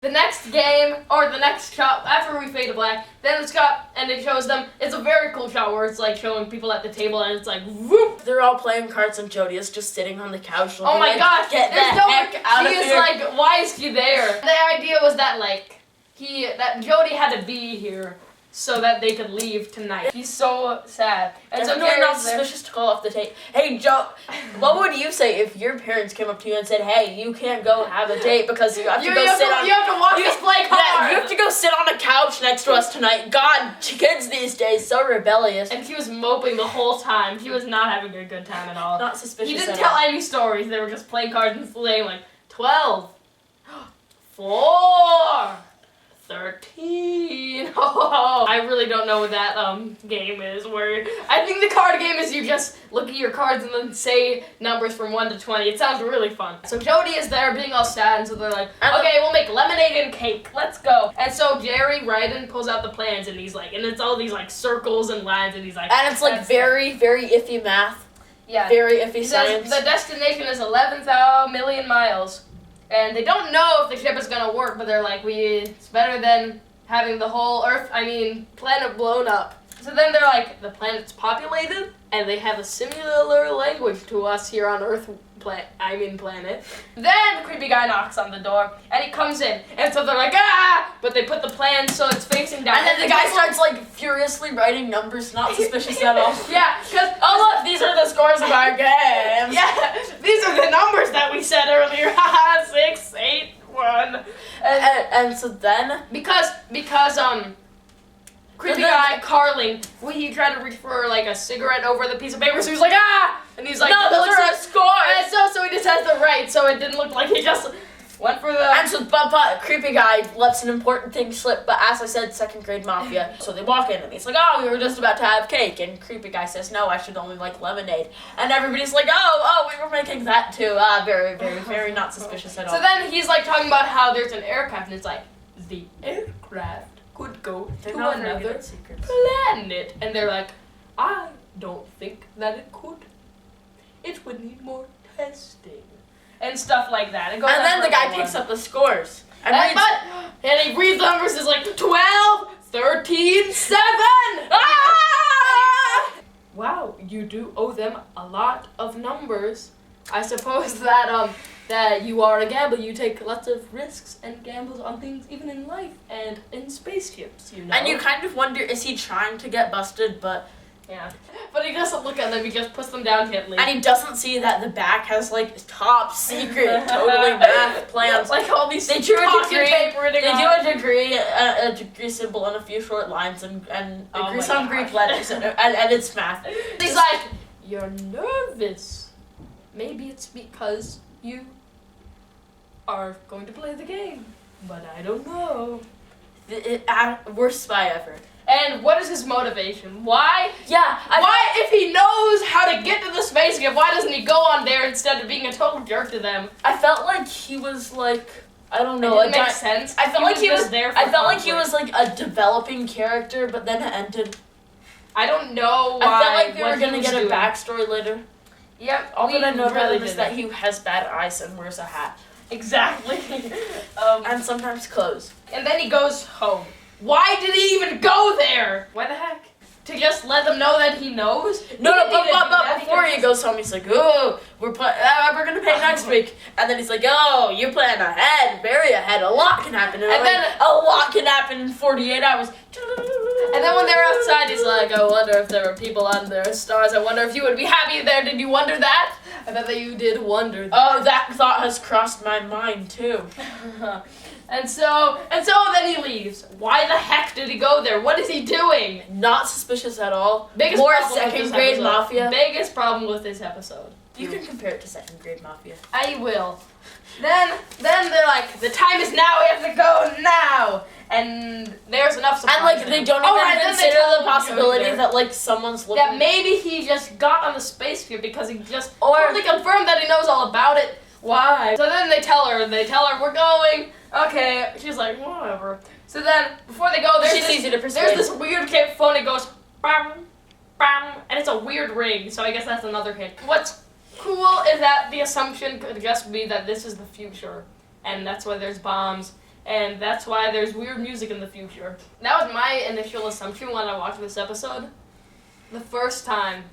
The next game, or the next shot, after we fade to black, then it's got, and it shows them, it's a very cool shot where it's like showing people at the table and it's like, whoop! They're all playing cards and Jody is just sitting on the couch looking Oh my like, gosh, get the heck out of she is here. like, why is she there? The idea was that like, that Jody had to be here so that they could leave tonight. He's so sad. And so Definitely not Gary's there. suspicious to call off the tape. Hey, Joe, what would you say if your parents came up to you and said, hey, you can't go have a date because you have to You go have sit to, on... you have to watch us play cards! Yeah, you have to go sit on a couch next to us tonight. God, kids these days, so rebellious. And he was moping the whole time. He was not having a good time at all. Not suspicious He didn't at tell all. any stories. They were just playing cards and playing like 12, 4, 13. Oh, I really don't know what that game is. Where I think the card game is you just look at your cards and then say numbers from 1 to 20. It sounds really fun. So Jody is there being all sad, and so they're like, okay, we'll make lemonade and cake. Let's go. And so Jerry Ryden pulls out the plans, and he's like, and it's all these like circles and lines, and he's like, And it's like very, very iffy math. yeah, Very iffy he says science. the destination is 11,000 million miles. And they don't know if the ship is gonna work, but they're like, it's better than having the whole planet blown up. So then they're like, the planet's populated, and they have a similar language to us here on Earth, planet. Then the creepy guy knocks on the door, and he comes in, and so they're like, ah! But they put the plan so it's facing down. And then the guy starts like furiously writing numbers, not suspicious at all. Yeah, because, Oh look, these are the scores of our games. yeah, these are the numbers that we said earlier. 6, 8, 1. And so then... Because creepy guy Carling, he tried to reach for like a cigarette over the piece of paper, so he was like, ah! And he's like, No, those are our scores! And so he just has the right, so it didn't look like he just went for the... And so, but creepy guy lets an important thing slip, but as I said, second grade mafia. So they walk in and he's like, oh, we were just about to have cake. And creepy guy says, no, I should only like lemonade. And everybody's like, oh, we were making that too. Very, very, very not suspicious at all. So then he's like talking about how there's an aircraft, and it's like, the aircraft could go to another planet. And they're like, I don't think that it could. It would need more testing. And stuff like that. And then the guy picks up the scores. And he reads the numbers, is like 12, 13, 7! Ah! Wow, you do owe them a lot of numbers. I suppose that that you are a gambler. You take lots of risks and gambles on things, even in life and in spaceships, you know. And you kind of wonder, is he trying to get busted? But yeah. But he doesn't look at them, he just puts them down gently. and he doesn't see that the back has like top secret, totally math plans. Like all these They do a pocket degree. paper They do a degree symbol and a few short lines and Oh agree my some gosh. Greek letters and it's math. He's like, you're nervous. Maybe it's because you are going to play the game, but I don't know. Worst spy ever. And what is his motivation? Why? Yeah. Why, if he knows how to get to the spaceship, why doesn't he go on there instead of being a total jerk to them? I felt like he was like, I don't know. It didn't make sense. I felt like he was there. I felt like he was like a developing character, but then it ended. I don't know why. I felt like we what were gonna he was get doing. a backstory later. Yep. All that I know about really him is that he has bad eyes and wears a hat. Exactly. And sometimes clothes. And then he goes home. Why did he even go there? Why the heck? To just let them know that he knows? But before he goes home, he's like, oh, we're gonna pay next week. And then he's like, oh, you're planning ahead, very ahead. A lot can happen. And then a lot can happen in 48 hours. And then when they're outside, he's like, I wonder if there were people on there, stars. I wonder if you would be happy there. Did you wonder that? I bet that you did wonder that. Oh, that thought has crossed my mind, too. And so then he leaves. Why the heck did he go there? What is he doing? Not suspicious at all. More second grade mafia. Biggest problem with this episode. You can compare it to second grade mafia. I will. Then they're like, the time is now. We have to go now. And there's enough supply. And like they don't even consider the possibility that like someone's looking. That maybe he just got on the spaceship because he just totally confirmed that he knows all about it. Why? So then they tell her we're going. Okay, she's like, whatever. So then, before they go, there's this weird phone. It goes, bam, bam, and it's a weird ring. So I guess that's another hint. What's cool is that the assumption could just be that this is the future, and that's why there's bombs and that's why there's weird music in the future. That was my initial assumption when I watched this episode. The first time.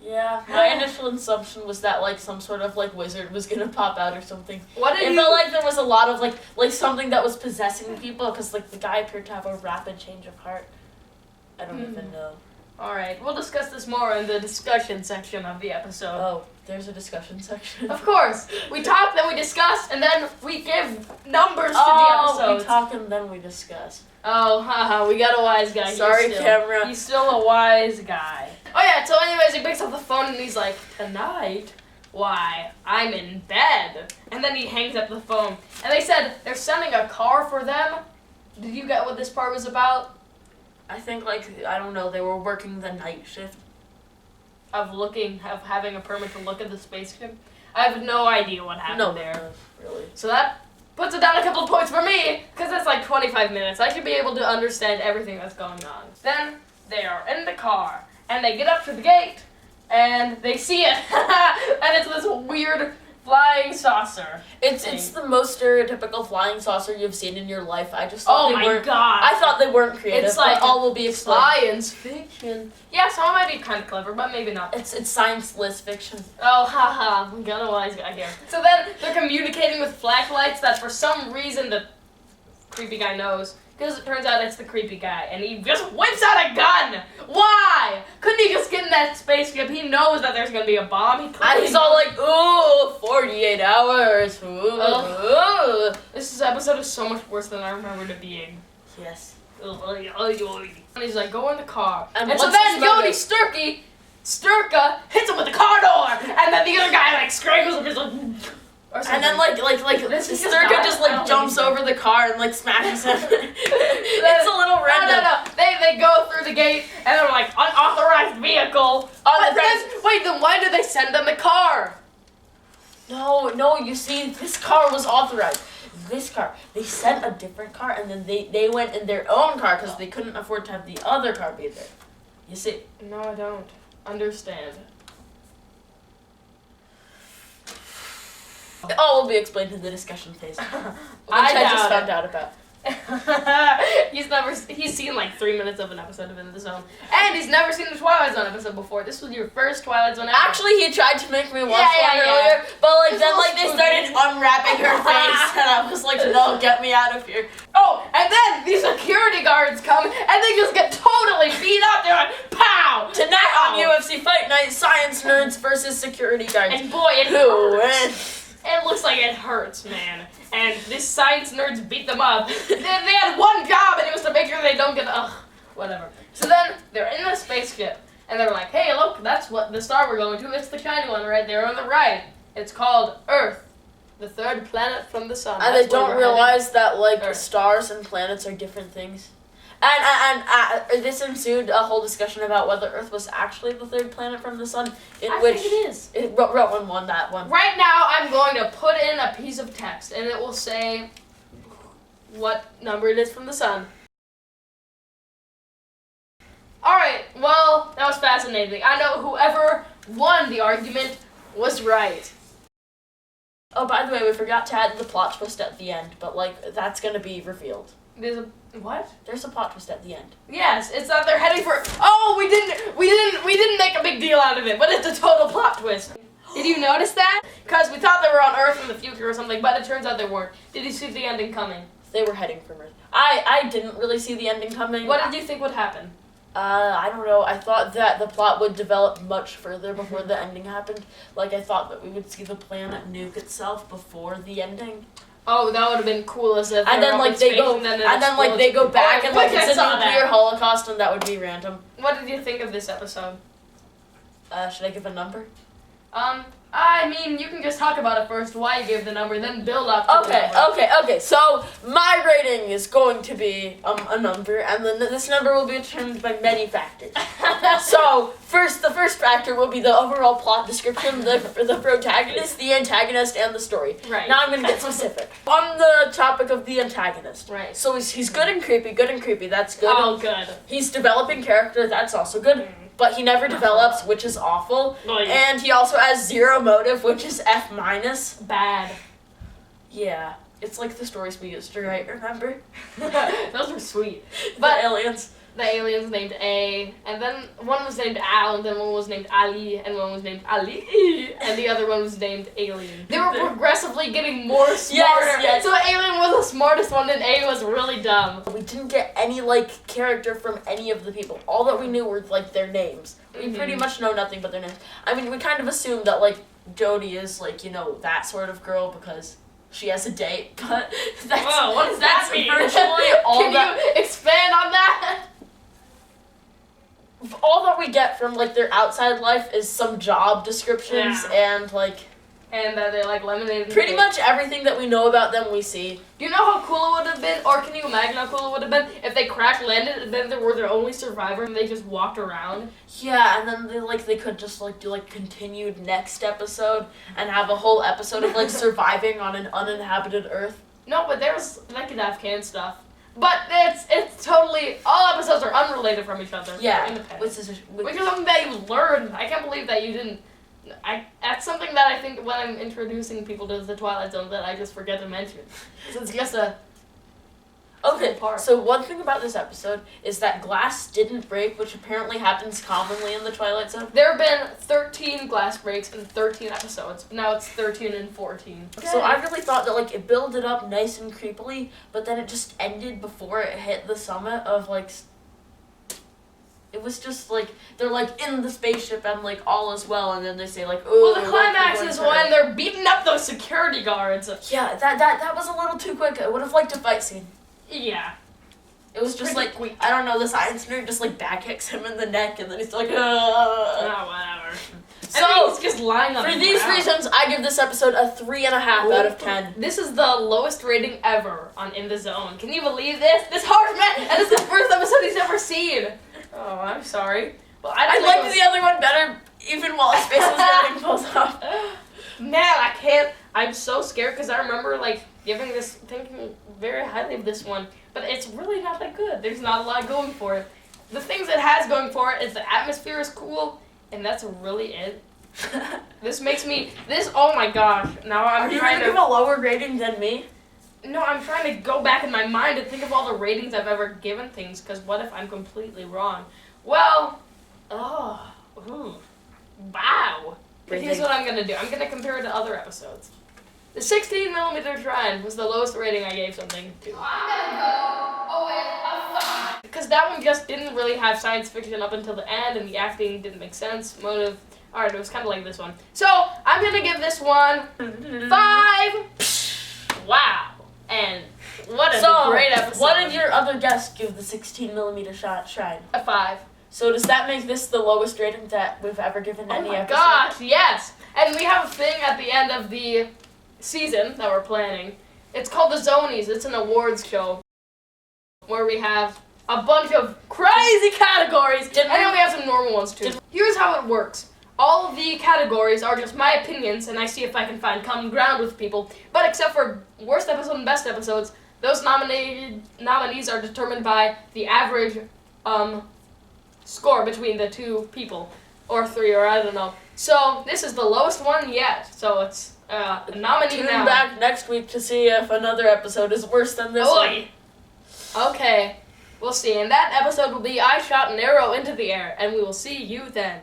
Yeah, my initial assumption was that, like, some sort of, like, wizard was gonna pop out or something. It felt like there was a lot of, like something that was possessing people, because, like, the guy appeared to have a rapid change of heart. I don't even know. Alright, we'll discuss this more in the discussion section of the episode. Oh, there's a discussion section. Of course. We talk, then we discuss, and then we give numbers to the Oh, episodes. we talk and then we discuss. Oh, haha, we got a wise guy. Sorry, camera. He's still a wise guy. Oh yeah, so anyways, he picks up the phone and he's like, tonight? Why, I'm in bed. And then he hangs up the phone. And they said they're sending a car for them. Did you get what this part was about? I think, like, I don't know, they were working the night shift. Of having a permit to look at the spaceship? I have no idea what happened there. Really. So that puts it down a couple of points for me, because it's like 25 minutes. I should be able to understand everything that's going on. Then they are in the car, and they get up to the gate, and they see it, and it's this weird flying saucer. It's the most stereotypical flying saucer you've seen in your life. I just thought God! I thought they weren't creative. It's like but all will be explained. Science fiction. Yeah, some might be kind of clever, but maybe not. It's science-less fiction. Oh, haha, we got a wise guy here. So then they're communicating with flashlights that for some reason the creepy guy knows. Because it turns out it's the creepy guy, and he just whips out a gun! Why? Couldn't he just get in that spaceship? He knows that there's gonna be a bomb. He's all like, ooh, 48 hours. Ooh. This episode is so much worse than I remembered it being. Yes. And he's like, go in the car. And so what's then his motive? Jody Sturka hits him with the car door, and then the other guy like scrambles and just like. And then Sturka just like jumps over the car and like smashes him. It's a little random. No. They go through the gate and they're like unauthorized vehicle. Wait, then why did they send them the car? No, you see, this car was authorized. This car. They sent a different car and then they went in their own car because they couldn't afford to have the other car be there. You see? No, I don't understand. All will be explained in the discussion phase. Which I just found out about. He's seen like 3 minutes of an episode of In the Zone. And he's never seen the Twilight Zone episode before. This was your first Twilight Zone episode. Actually, he tried to make me watch one earlier, but like then like they started unwrapping her face and I was like, no, get me out of here. Oh, and then these security guards come and they just get totally beat up. They're like, pow! Tonight on UFC Fight Night, science nerds versus security guards. And boy, it Who hurts. wins? It looks like it hurts, man. And these science nerds beat them up. They had one job, and it was to make sure they don't get whatever. So then they're in the spaceship, and they're like, "Hey, look, that's what the star we're going to. It's the shiny one right there on the right. It's called Earth, the third planet from the sun." And That's they don't where we're realize that like Earth. stars and planets are different things. And this ensued a whole discussion about whether Earth was actually the third planet from the sun, I think it is. Rowan won that one. Right now, I'm going to put in a piece of text, and it will say what number it is from the sun. Alright, well, that was fascinating. I know whoever won the argument was right. Oh, by the way, we forgot to add the plot twist at the end, but like that's gonna be revealed. There's a what? There's a plot twist at the end. Yes, it's that they're heading for. Oh, we didn't make a big deal out of it, but it's a total plot twist. Did you notice that? Because we thought they were on Earth in the future or something, but it turns out they weren't. Did you see the ending coming? They were heading for Earth. I didn't really see the ending coming. What did you think would happen? I don't know. I thought that the plot would develop much further before the ending happened. Like, I thought that we would see the planet nuke itself before the ending. Oh, that would have been cool as if and then like they go they go back and like it's a nuclear holocaust and that would be random. What did you think of this episode? Should I give a number? I mean, you can just talk about it first, why you give the number, then build up to the number. Okay. So, my rating is going to be a number, and then this number will be determined by many factors. So, the first factor will be the overall plot description, the protagonist, the antagonist, and the story. Right. Now I'm going to get specific. On the topic of the antagonist. Right. So, he's good and creepy, that's good. Oh, good. He's developing character, that's also good. But he never develops, which is awful. Oh, yeah. And he also has zero motive, which is F-. Bad. Yeah. It's like the stories we used to write, remember? Those were sweet. But aliens. The aliens named A, and then one was named Al, and then one was named Ali, and one was named Ali, and the other one was named Alien. They were progressively getting more smarter. Yes. So Alien was the smartest one, and A was really dumb. We didn't get any, like, character from any of the people. All that we knew were, like, their names. We pretty much know nothing but their names. I mean, we kind of assumed that, like, Jodie is, like, you know, that sort of girl because she has a date, but that's, whoa, what does that mean? Virtually all Can you expand on that? All that we get from, like, their outside life is some job descriptions and, like... And that they like lemonade. Pretty much everything that we know about them we see. Do you know how cool it would have been, or can you imagine how cool it would have been if they crash landed and then they were their only survivor and they just walked around? Yeah, and then they could just, like, do, like, continued next episode and have a whole episode of, like, surviving on an uninhabited Earth. No, but they could have canned stuff. But it's totally, all episodes are unrelated from each other. Yeah, which is something that you learned. I can't believe that you didn't. That's something that I think when I'm introducing people to the Twilight Zone that I just forget to mention. So it's just a okay part. So one thing about this episode is that glass didn't break, which apparently happens commonly in the Twilight Zone. There have been 13 glass breaks in 13 episodes. Now it's 13 and 14. Okay. So I really thought that, like, it builded up nice and creepily, but then it just ended before it hit the summit of, like, it was just, like, they're, like, in the spaceship and, like, all is well, and then they say, like, oh... Well, the climax is when they're beating up those security guards. Yeah, that was a little too quick. I would have liked a fight scene. Yeah. It was just, like, quick. I don't know, the science nerd just, like, back kicks him in the neck, and then he's like, whatever. So, I mean, he's just lying on for these reasons, I give this episode a 3.5 out of 10. This is the lowest rating ever on In the Zone. Can you believe this? This harsh man, and this is the first episode he's ever seen. Oh, I'm sorry. Well, I liked the other one better, even while his face was getting pulled off. Man, I can't. I'm so scared because I remember, like, thinking very highly of this one, but it's really not that good. There's not a lot going for it. The things it has going for it is the atmosphere is cool, and that's really it. Oh my gosh. Now I'm trying to give a lower rating than me. No, I'm trying to go back in my mind and think of all the ratings I've ever given things, because what if I'm completely wrong? Well, wow. Here's what I'm going to do. I'm going to compare it to other episodes. The 16mm Shrine was the lowest rating I gave something to. I'm going to go with a 5. Because that one just didn't really have science fiction up until the end, and the acting didn't make sense. Motive. Alright, it was kind of like this one. So, I'm going to give this one 5. Wow. And what a great episode. What did your other guest give the 16mm shrine? A 5. So does that make this the lowest rating that we've ever given any episode? Oh my gosh, yes! And we have a thing at the end of the season that we're planning. It's called the Zonies. It's an awards show where we have a bunch of crazy categories, and then we have some normal ones too. Here's how it works. All of the categories are just my opinions, and I see if I can find common ground with people. But except for worst episode and best episodes, those nominees are determined by the average score between the two people, or 3, or I don't know. So this is the lowest one yet. So it's a nominee Tune now. back next week to see if another episode is worse than this one. Okay, we'll see. And that episode will be I shot an arrow into the air, and we will see you then.